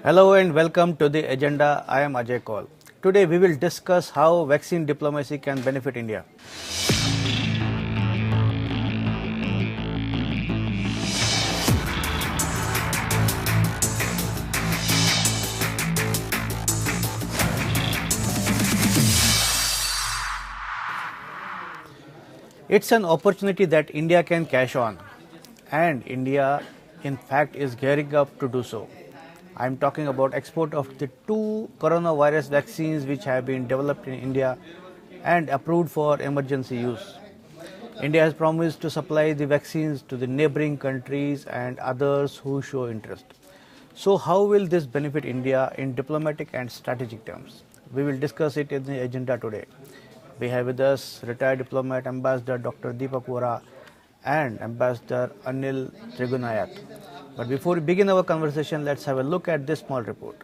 Hello and welcome to the agenda. I am Ajay Kaul. Today we will discuss how vaccine diplomacy can benefit India. It's an opportunity that India can cash on, and India in fact is gearing up to do so. I'm talking about export of the 2 coronavirus vaccines which have been developed in India and approved for emergency use. India has promised to supply the vaccines to the neighboring countries and others who show interest. So how will this benefit India in diplomatic and strategic terms? We will discuss it in the agenda today. We have with us retired diplomat Ambassador Dr. Deepak Vohra and Ambassador Anil Trigunayat. But before we begin our conversation, let's have a look at this small report.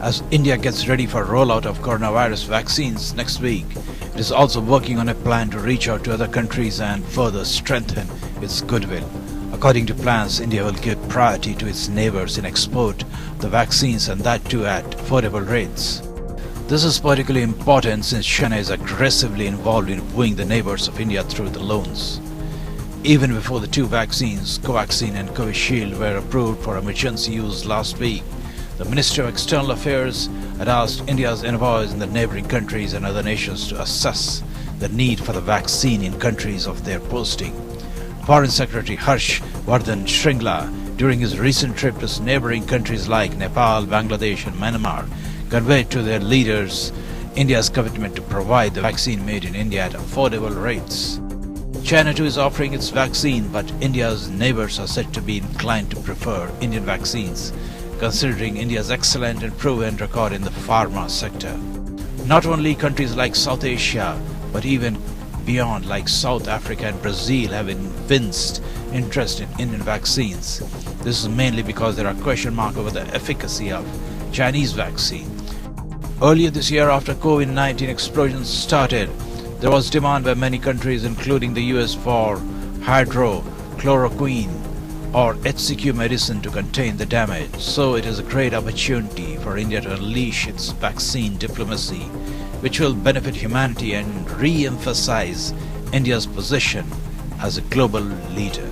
As India gets ready for rollout of coronavirus vaccines next week, it is also working on a plan to reach out to other countries and further strengthen its goodwill. According to plans, India will give priority to its neighbors in export of the vaccines, and that too at affordable rates. This is particularly important since China is aggressively involved in wooing the neighbors of India through the loans. Even before the 2 vaccines, Covaxin and Covishield, were approved for emergency use last week, the Ministry of External Affairs had asked India's envoys in the neighboring countries and other nations to assess the need for the vaccine in countries of their posting. Foreign Secretary Harsh Vardhan Shringla, during his recent trip to neighboring countries like Nepal, Bangladesh and Myanmar, conveyed to their leaders India's commitment to provide the vaccine made in India at affordable rates. China too is offering its vaccine, but India's neighbors are said to be inclined to prefer Indian vaccines, considering India's excellent and proven record in the pharma sector. Not only countries like South Asia, but even beyond, like South Africa and Brazil, have evinced interest in Indian vaccines. This is mainly because there are question marks over the efficacy of Chinese vaccine. Earlier this year, after COVID-19 explosions started, there was demand by many countries, including the US, for hydrochloroquine or HCQ medicine to contain the damage. So it is a great opportunity for India to unleash its vaccine diplomacy, which will benefit humanity and re-emphasize India's position as a global leader.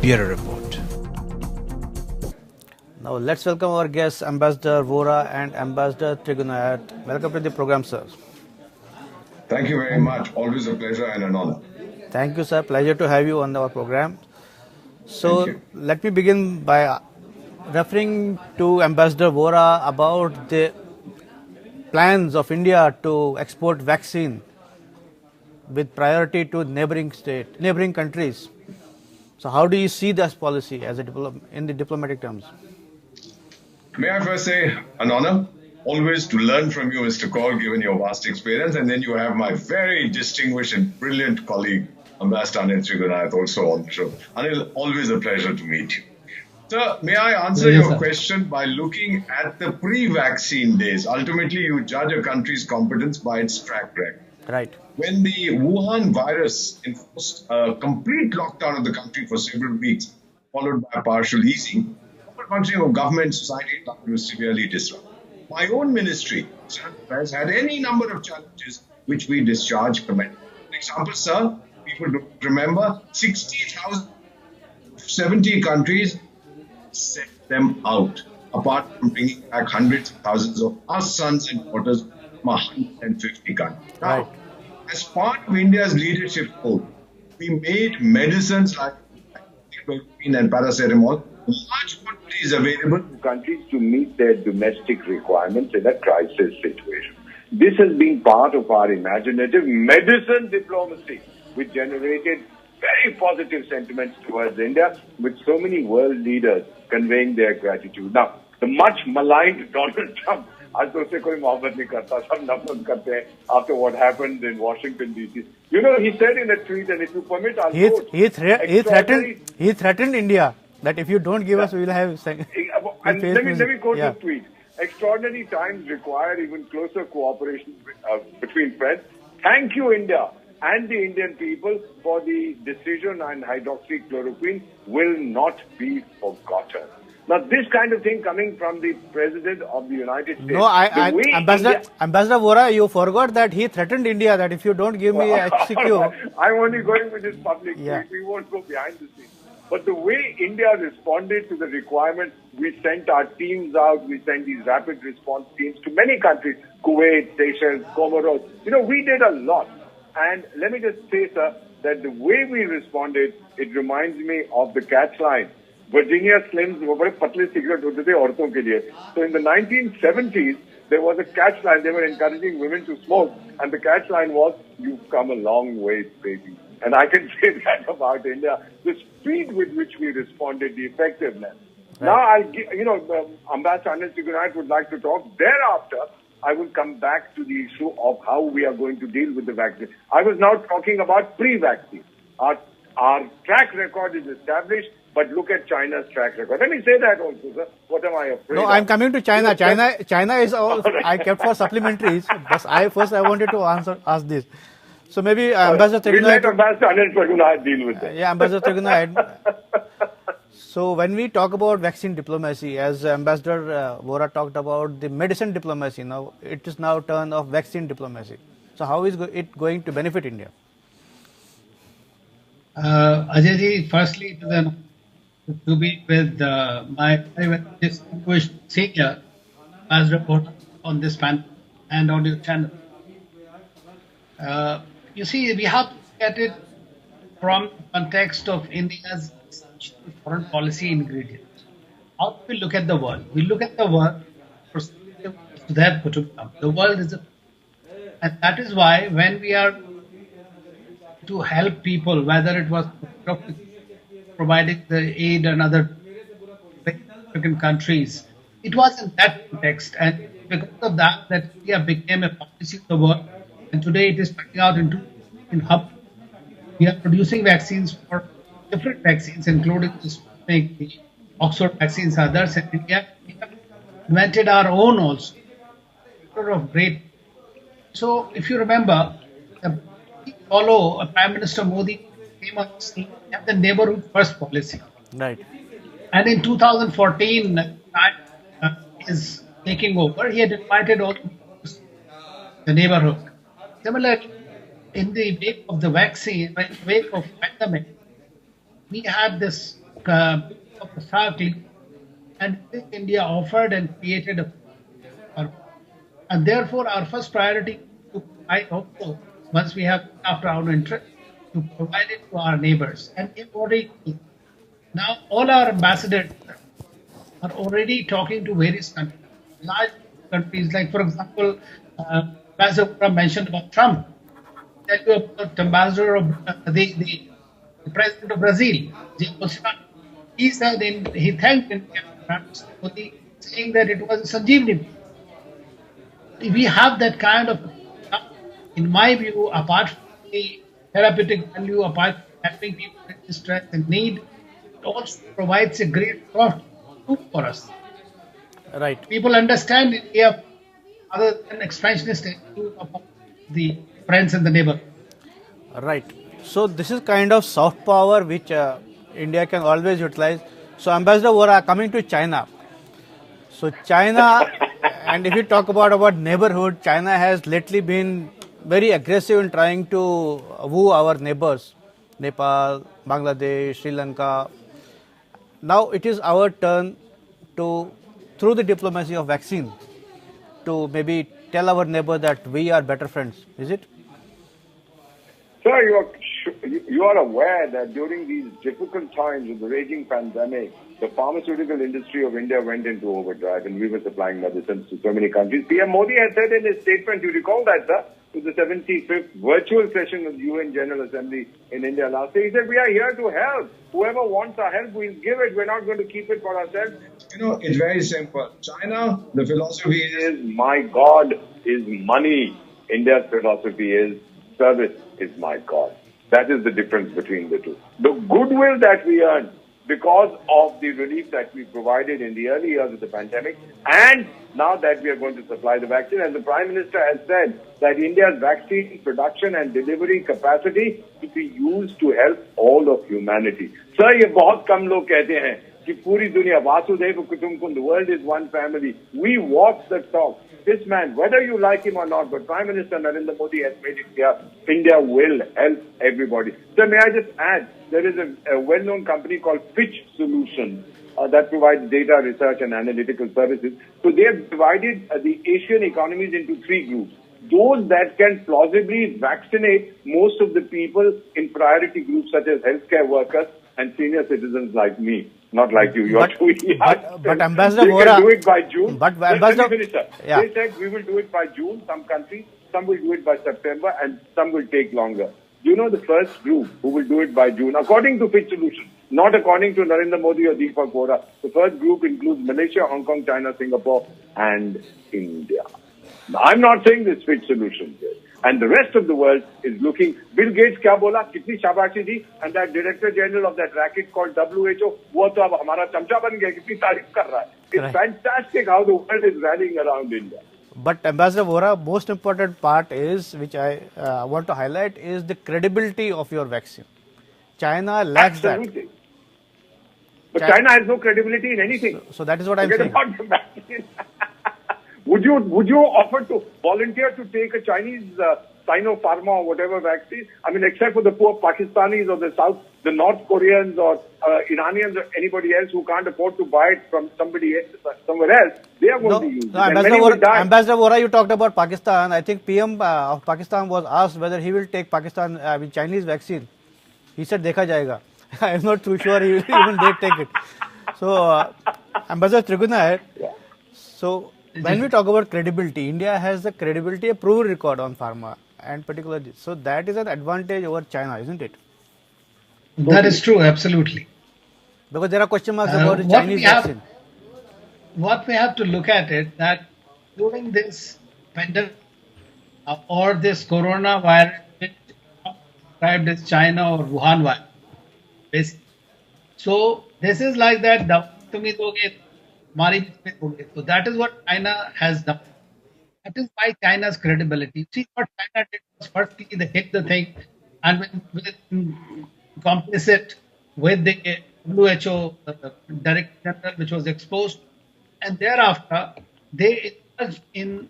Bureau Report. Now let's welcome our guests Ambassador Vohra and Ambassador Trigunayat. Welcome to the program, sir. Thank you very much. Always a pleasure and an honor. Thank you, sir. Pleasure to have you on our program. So let me begin by referring to Ambassador Vohra about the plans of India to export vaccine with priority to neighboring countries. So how do you see this policy as in the diplomatic terms? May I first say an honor? Always to learn from you, Mr. Kaul, given your vast experience. And then you have my very distinguished and brilliant colleague, Ambassador Anil Trigunayat, also on the show. Anil, always a pleasure to meet you. Sir, may I answer your question by looking at the pre-vaccine days? Ultimately, you judge a country's competence by its track record. Right. When the Wuhan virus enforced a complete lockdown of the country for several weeks, followed by a partial easing, the functioning of government, society, and government was severely disrupted. My own ministry has had any number of challenges which we discharge commendably. For example, sir, people don't remember 60,000, 70 countries set them out, apart from bringing back hundreds of thousands of our sons and daughters from 150 countries. Now, as part of India's leadership role, we made medicines like chloroquine and paracetamol large quantities available to countries to meet their domestic requirements in a crisis situation. This has been part of our imaginative medicine diplomacy, which generated very positive sentiments towards India, with so many world leaders conveying their gratitude. Now, the much maligned Donald Trump, after what happened in Washington, D.C. You know, he said in a tweet, and if you permit, I'll quote. He threatened India that if you don't give us, we will have... And let me quote this tweet. Extraordinary times require even closer cooperation between friends. Thank you, India, and the Indian people for the decision on hydroxychloroquine will not be forgotten. Now, this kind of thing coming from the President of the United States. No, Ambassador Vohra, you forgot that he threatened India that if you don't give me HCQ. I'm only going with this public. Yeah. We won't go behind the scenes. But the way India responded to the requirements, we sent our teams out, we sent these rapid response teams to many countries, Kuwait, Seychelles, Comoros. We did a lot. And let me just say, sir, that the way we responded, it reminds me of the catch line. Virginia Slims were very patle cigarette hote the औरतों के लिए. So in the 1970s, there was a catch line. They were encouraging women to smoke. And the catch line was, "You've come a long way, baby." And I can say that about India. The speed with which we responded, the effectiveness. Right. Now, I'll give, Ambassador Anil Sigunath would like to talk. Thereafter, I will come back to the issue of how we are going to deal with the vaccine. I was now talking about pre-vaccine. Our track record is established, but look at China's track record. Let me say that also, sir. What am I afraid No, of? I'm coming to China. China is all right. I kept for supplementaries. But I wanted to ask this. So maybe Ambassador We'll let Trigunath. Ambassador Anil Sigunath deal with that. Yeah, Ambassador Trigunath. So when we talk about vaccine diplomacy, as Ambassador Vohra talked about the medicine diplomacy, now it is now turn of vaccine diplomacy. So how is it going to benefit India? Ajay ji, firstly, to be with my distinguished senior as reporter on this panel and on your channel. You see, we have to look at it from the context of India's foreign policy ingredients. How do we look at the world? We look at the world perspective to that Kutumbam. The world is and that is why when we are to help people, whether it was providing the aid and other African countries, it was in that context, and because of that India became a policy of the world, and today it is spreading out in hub. We are producing vaccines for different vaccines, including the Oxford vaccines, others, and India invented our own also. Of great. So, if you remember, we follow Prime Minister Modi came on scene at the neighborhood first policy. Right. And in 2014, is taking over. He had invited all the neighborhood. Similarly, in the wake of the vaccine, in the wake of pandemic, we had this of the SARC, and India offered and created and therefore our first priority I hope once we have after our interest to provide it to our neighbors, and now all our ambassadors are already talking to various countries, large countries, like for example, Ambassador mentioned about Trump. Tell you about Ambassador of the President of Brazil, Jair Bolsonaro. He said he thanked India for saying that it was a Sanjeevani. We have that kind of, in my view, apart from the therapeutic value, apart from helping people in distress and need, it also provides a great soft tool for us. Right. People understand India other than expansionist of the friends and the neighbor. Right. So this is kind of soft power which India can always utilize. So Ambassador Vohra, coming to China. So China, and if you talk about neighborhood, China has lately been very aggressive in trying to woo our neighbors, Nepal, Bangladesh, Sri Lanka. Now it is our turn to, through the diplomacy of vaccine, to maybe tell our neighbor that we are better friends. Is it? Sir, you are aware that during these difficult times of the raging pandemic, the pharmaceutical industry of India went into overdrive, and we were supplying medicines to so many countries. PM Modi had said in his statement, you recall that, sir, to the 75th virtual session of the UN General Assembly in India last year. He said, we are here to help. Whoever wants our help, we'll give it. We're not going to keep it for ourselves. It's very simple. China, the philosophy is, my God is money. India's philosophy is, service is my God. That is the difference between the two. The goodwill that we earned because of the relief that we provided in the early years of the pandemic, and now that we are going to supply the vaccine, and the Prime Minister has said that India's vaccine production and delivery capacity will be used to help all of humanity. Sir, ये बहुत कम लोग कहते हैं कि पूरी दुनिया Vasudev कुटुंबकम, the world is one family. We walk the talk. This man, whether you like him or not, but Prime Minister Narendra Modi has made it clear, India will help everybody. So may I just add, there is a well-known company called Fitch Solutions that provides data research and analytical services. So they have divided the Asian economies into three groups. Those that can plausibly vaccinate most of the people in priority groups such as healthcare workers and senior citizens like me. Not like you. You're too young. But Ambassador They Vohra, can do it by June. But Let me Ambassador, finish, sir. yeah. They said we will do it by June, some countries. Some will do it by September and some will take longer. You know the first group who will do it by June, according to Fitch Solutions, not according to Narendra Modi or Deepak Vohra. The first group includes Malaysia, Hong Kong, China, Singapore and India. Now, I'm not saying this Fitch Solutions here. And the rest of the world is looking. Bill Gates kya bola? Kitni shabashi di? And that Director General of that racket called WHO, wo to ab hamara chamcha ban gaya. Kitni taarif kar raha hai. It's fantastic how the world is rallying around India. But Ambassador Vohra, most important part is, which I want to highlight, is the credibility of your vaccine. China lacks Absolutely. But China has no credibility in anything. So that is what I'm Forget saying. about the vaccine. Would you offer to volunteer to take a Chinese Sinopharma or whatever vaccine? I mean, except for the poor Pakistanis or the North Koreans or Iranians or anybody else who can't afford to buy it from somebody else, somewhere else, they are going to use it. And many will die. Ambassador Vohra, you talked about Pakistan. I think PM of Pakistan was asked whether he will take Chinese vaccine. He said, "Dekha jayega." I am not too sure he will even take it. So, Ambassador Triguna, so when we talk about credibility, India has a credibility, a proven record on pharma and particularly. So that is an advantage over China, isn't it? That is true, absolutely. Because there are question marks about the Chinese vaccine. What we have to look at it that during this pandemic or this coronavirus, which described as China or Wuhan virus, basically. So this is like that. So that is what China has done. That is why China's credibility. See what China did was firstly they hit the thing and when complicit with the WHO Director General, which was exposed, and thereafter they indulged in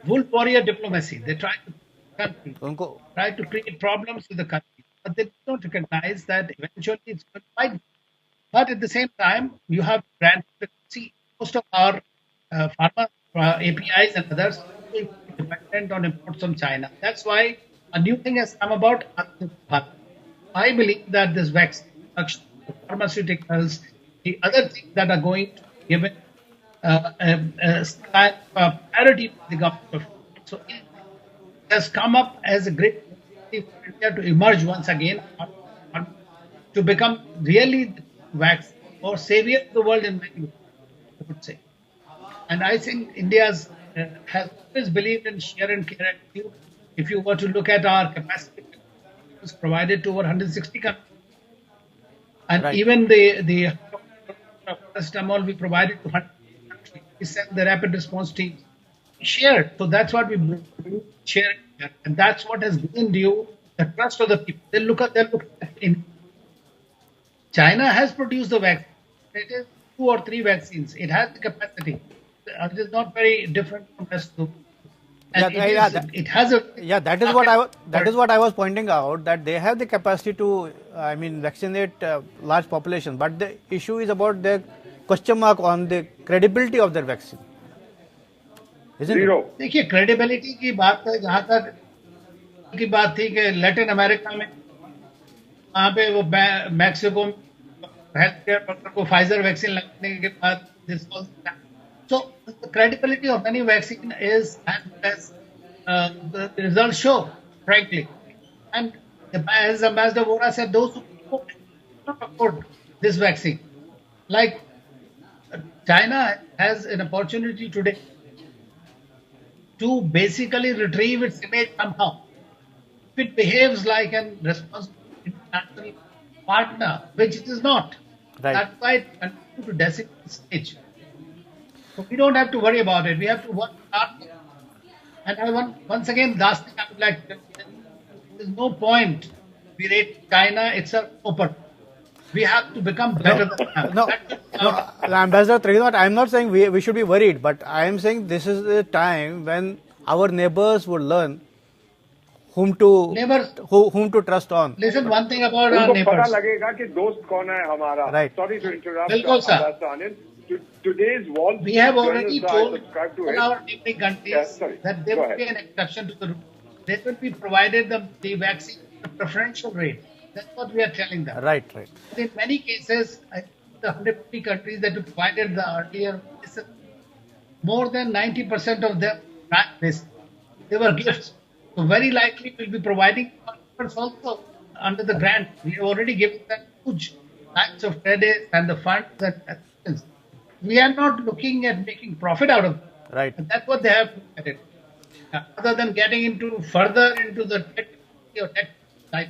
wolf warrior diplomacy. They tried to create problems with the country, but they don't recognize that eventually it's going to fight. But at the same time, you have granted. See, most of our pharma APIs and others are dependent on imports from China. That's why a new thing has come about. I believe that this vaccine, pharmaceuticals, the other things that are going to be given priority to the government. So it has come up as a great opportunity for India to emerge once again, to become really the vaccine or savior of the world in many ways, I would say. And I think India has always believed in share and care attitude. If you were to look at our capacity, it was provided to over 160 countries. And even the paracetamol we provided to 100 countries. We sent the rapid response teams. We shared. So that's what we share. And that's what has gained you the trust of the people. They look at in China has produced the vaccine. It is 2 or 3 vaccines. It has the capacity. It is not very different from the rest of the world. It has a that is what I was pointing out, that they have the capacity to vaccinate large population, but the issue is about the question mark on the credibility of their vaccine, isn't it? देखिए credibility की बात है, जहाँ तक की बात थी कि लैटिन अमेरिका में वहाँ पे वो मैक्सिको हेल्थ केयर वर्कर को फाइजर वैक्सीन लगने के बाद this was so the credibility of any vaccine is as the results show, frankly. And as Ambassador Vohra said, those who cannot afford this vaccine, like China has an opportunity today to basically retrieve its image somehow. If it behaves like a responsible international partner, which it is not, that's why it continues to decimate the stage. So we don't have to worry about it. We have to work hard. And once again, last thing I would like to say, there is no point we rate China itself open. We have to become better than them. No, Ambassador Trinath, I am not saying we should be worried, but I am saying this is the time when our neighbors would learn whom to Neighbors, whom to trust on. listen, one thing about our उनको पता neighbors. लगेगा कि दोस्त कौन है हमारा. Right. Sorry to interrupt. बिल्कुल, sir. Ambassador Anil. Today's Wall We Street have Journal, already sir, I told subscribe to all it. our neighboring countries Yeah, sorry. that there Go will be ahead. an exception to the rule. They will be provided the vaccine at a preferential rate. That's what we are telling them. Right. But in many cases, the 150 countries that we provided the earlier, more than 90% of them, they were gifts. So very likely we'll be providing also under the grant. We have already given them huge amounts of credit and the funds and assistance. We are not looking at making profit out of it. Right. And that's what they have to look at it. Other than getting further into the tech type.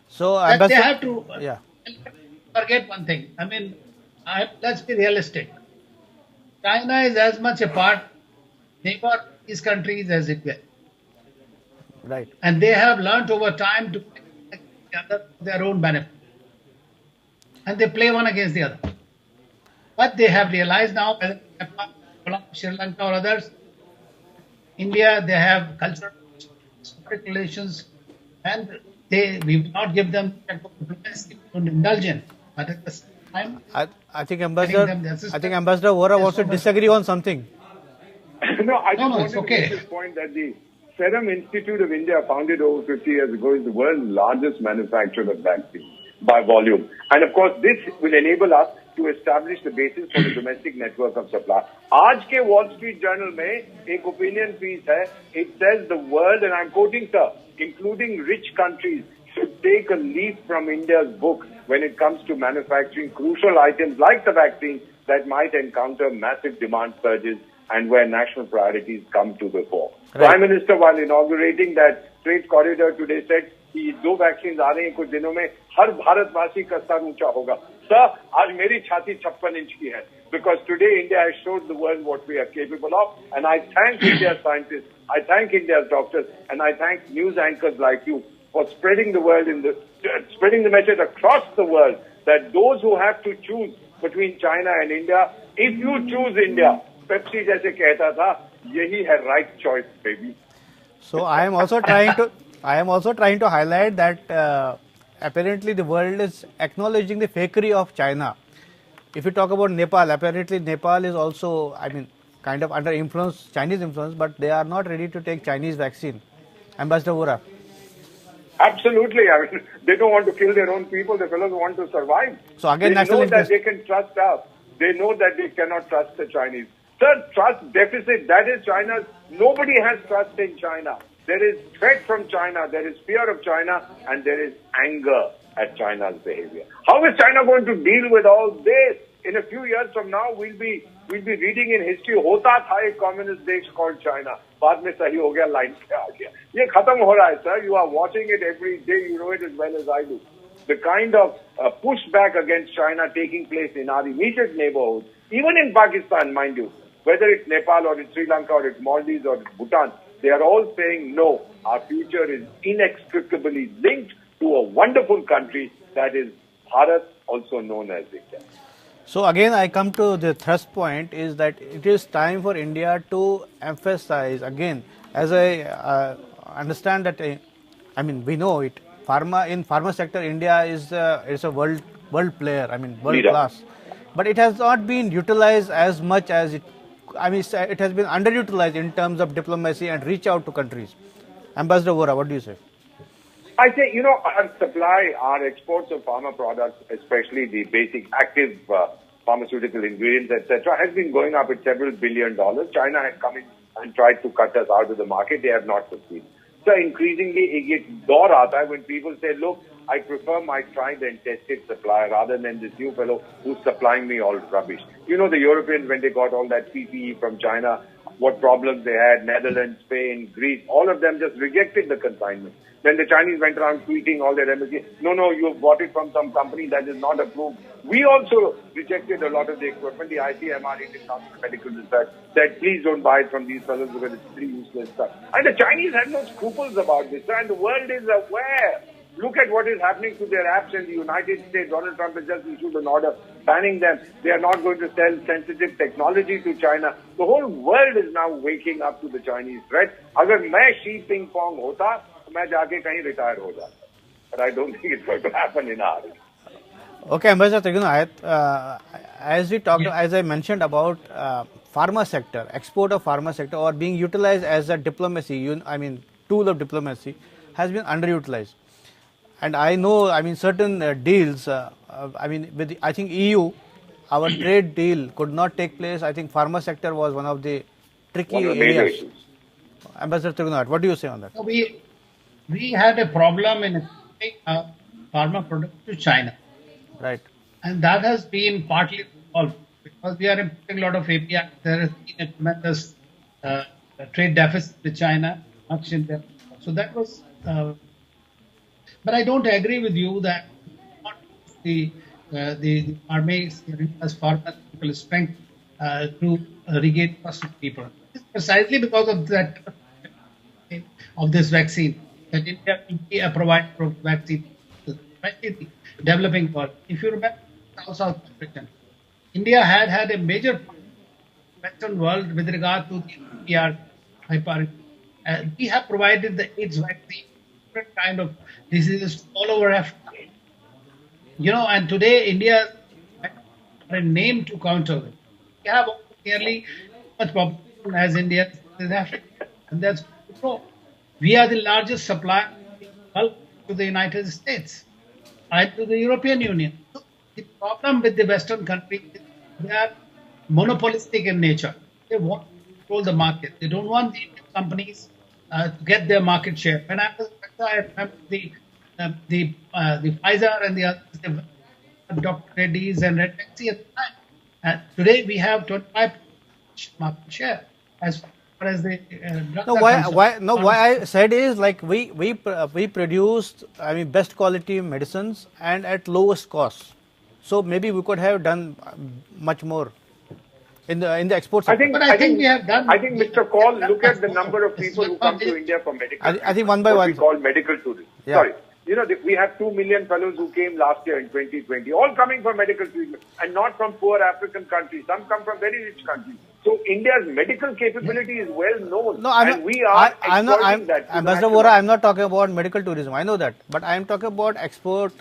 So, That they Ambassador, have to yeah. forget one thing. I mean, let's be realistic. China is as much a part neighbor of these countries as India. Right. And they have learnt over time to play together for their own benefit. And they play one against the other. But they have realized now, whether Nepal, Sri Lanka or others, India, they have cultural relations, and we will not give them diplomacy to indulgence. But at the same time, I think them Ambassador the assistance. Ambassador Vohra Yes, wants to so much. disagree on something. No, I just No, wanted it's to okay. make this point that the Serum Institute of India, founded over 50 years ago, is the world's largest manufacturer of vaccines by volume. And of course, this will enable us to establish the basis for the domestic network of supply. आज के Wall Street Journal में एक opinion piece है. It says the world, and I'm quoting, sir, including rich countries, should take a leaf from India's book when it comes to manufacturing crucial items like the vaccine that might encounter massive demand surges and where national priorities come to the fore. Right. Prime Minister, while inaugurating that trade corridor today, said कि 2 vaccines आ रही हैं कुछ दिनों में, हर भारतवासी का sir ऊंचा होगा. Sir, आज मेरी छाती 56 इंच की है. Because today India has showed the world what we are capable of, and I thank India's scientists, I thank India's doctors, and I thank news anchors like you for spreading the message across the world that those who have to choose between China and India, if you choose India, Pepsi जैसे कहता था, यही है right choice, baby. So I am also trying to highlight that apparently the world is acknowledging the fakery of China. If you talk about Nepal, apparently Nepal is also, kind of under influence, Chinese influence, but they are not ready to take Chinese vaccine. Ambassador Vohra. Absolutely. I mean, they don't want to kill their own people. The fellows want to survive. So again, they national know that interest. they can trust us. They know that they cannot trust the Chinese. Sir, trust deficit, that is China's. Nobody has trust in China. There is threat from China, there is fear of China, and there is anger at China's behavior. How is China going to deal with all this? In a few years from now, we'll be reading in history, hota tha ek communist desh called China. Baad mein sahi ho gaya, line pe aa gaya. Ye khatam ho raha hai, sir. You are watching it every day. You know it as well as I do. The kind of pushback against China taking place in our immediate neighborhood, even in Pakistan, mind you, whether it's Nepal or it's Sri Lanka or it's Maldives or it's Bhutan, they are all saying no. Our future is inextricably linked to a wonderful country that is Bharat, also known as India. So again, I come to the thrust point is that it is time for India to emphasize again, as I understand that, we know it. In pharma sector, India is a world player. World Leader. class, but it has not been utilized as much as it. It has been underutilized in terms of diplomacy and reach out to countries. Ambassador Vohra, what do you say? I say, our supply, our exports of pharma products, especially the basic active pharmaceutical ingredients, etc., has been going up at several $1 billion. China has come in and tried to cut us out of the market. They have not succeeded. So increasingly, it daur aata hai when people say, look, I prefer my tried and tested supplier rather than this new fellow who's supplying me all rubbish. The Europeans, when they got all that PPE from China, what problems they had, Netherlands, Spain, Greece, all of them just rejected the consignment. Then the Chinese went around tweeting all their embassies, no, you bought it from some company that is not approved. We also rejected a lot of the equipment. The ICMR, Indian Council of Medical Research, said, please don't buy it from these fellows because it's pretty useless stuff. And the Chinese had no scruples about this, and the world is aware Look at what is happening to their apps in the United States. Donald Trump has just issued an order banning them. They are not going to sell sensitive technology to China. The whole world is now waking up to the Chinese threat. अगर मैं Xi Jinping होता, तो मैं जाके कहीं retire हो जाता. But I don't think it's going to happen in our. Okay, Ambassador Trigunath, as we talked, as I mentioned about pharma sector, export of pharma sector, or being utilized as a diplomacy, tool of diplomacy, has been underutilized. And I know, certain deals, with I think EU, our trade deal could not take place. I think pharma sector was one of the tricky areas. Ambassador Trigunath, what do you say on that? We had a problem in exporting pharma products to China. Right. And that has been partly solved because we are importing a lot of API. There has been a tremendous trade deficit with China, much in there. So that was, but I don't agree with you that not the pharmaceutical strength to regain trust of people. It's precisely because of that of this vaccine that India provides vaccine, especially the developing world. If you remember South Africa, India had a major part in the Western world with regard to the APR. We have provided the AIDS vaccine, different kind of diseases all over Africa. And today India has a name to counter it. We have nearly as much population as India in Africa, and that's true. We are the largest supplier to the United States and to the European Union. So the problem with the Western countries is they are monopolistic in nature. They want to control the market. They don't want the Indian companies to get their market share. When I was I remember the Pfizer and the others, Dr. Reddy's and Red Taxi at the time. Today we have 25% market share as far as the drugs why I said is like we produced best quality medicines and at lowest cost. So maybe we could have done much more in the export sector. I think we have done. I think Mr. Kaul, look at the number of people who come to India for medical. I think one by what one. we call medical tourism. Yeah. Sorry. We have 2 million fellows who came last year in 2020, all coming for medical treatment and not from poor African countries. Some come from very rich countries. So India's medical capability is well known. No, exploiting that. Ambassador Vohra, I'm not talking about medical tourism. I know that, but I am talking about export.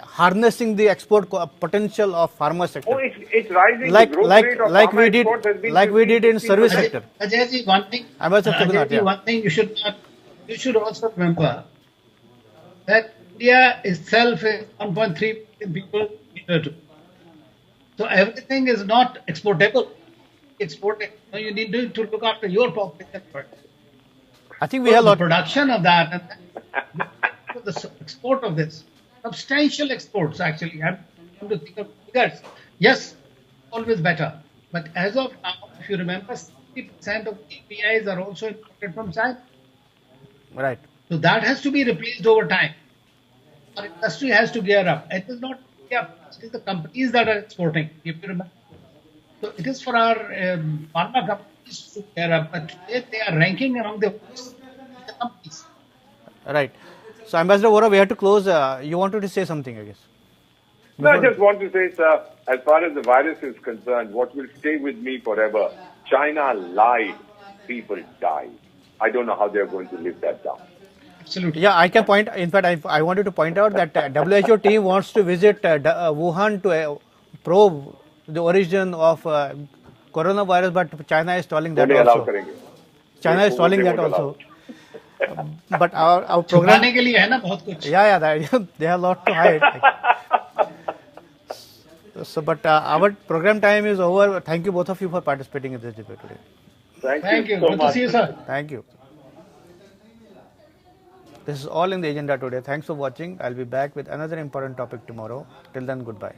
Harnessing the export potential of pharma sector. Oh, it's rising. Like we did in service Ajay, sector. Ajay, one thing. One thing you should also remember that India itself is 1.3 billion people. So everything is not exportable. You need to look after your population first. I think we have a lot. Production of that and the export of this. Substantial exports actually. I'm going to think of figures. Yes, always better. But as of now, if you remember, 60% of APIs are also imported from China. Right. So that has to be replaced over time. Our industry has to gear up. It is not India, it is the companies that are exporting, if you remember. So it is for our pharma companies to gear up. But today they are ranking among the companies. Right. So Ambassador Vohra, we have to close. You wanted to say something, I guess. No, I just want to say, sir, as far as the virus is concerned, what will stay with me forever, China lied, people died. I don't know how they're going to live that down. Absolutely. Yeah, I can point. In fact, I wanted to point out that WHO team wants to visit Wuhan to probe the origin of coronavirus, but China is stalling that also. China is stalling that also. But our program. Yeah, they have a lot to hide. So, but our program time is over. Thank you both of you for participating in this debate today. Thank you. Good to see you, sir. Thank you. This is all in the agenda today. Thanks for watching. I'll be back with another important topic tomorrow. Till then, goodbye.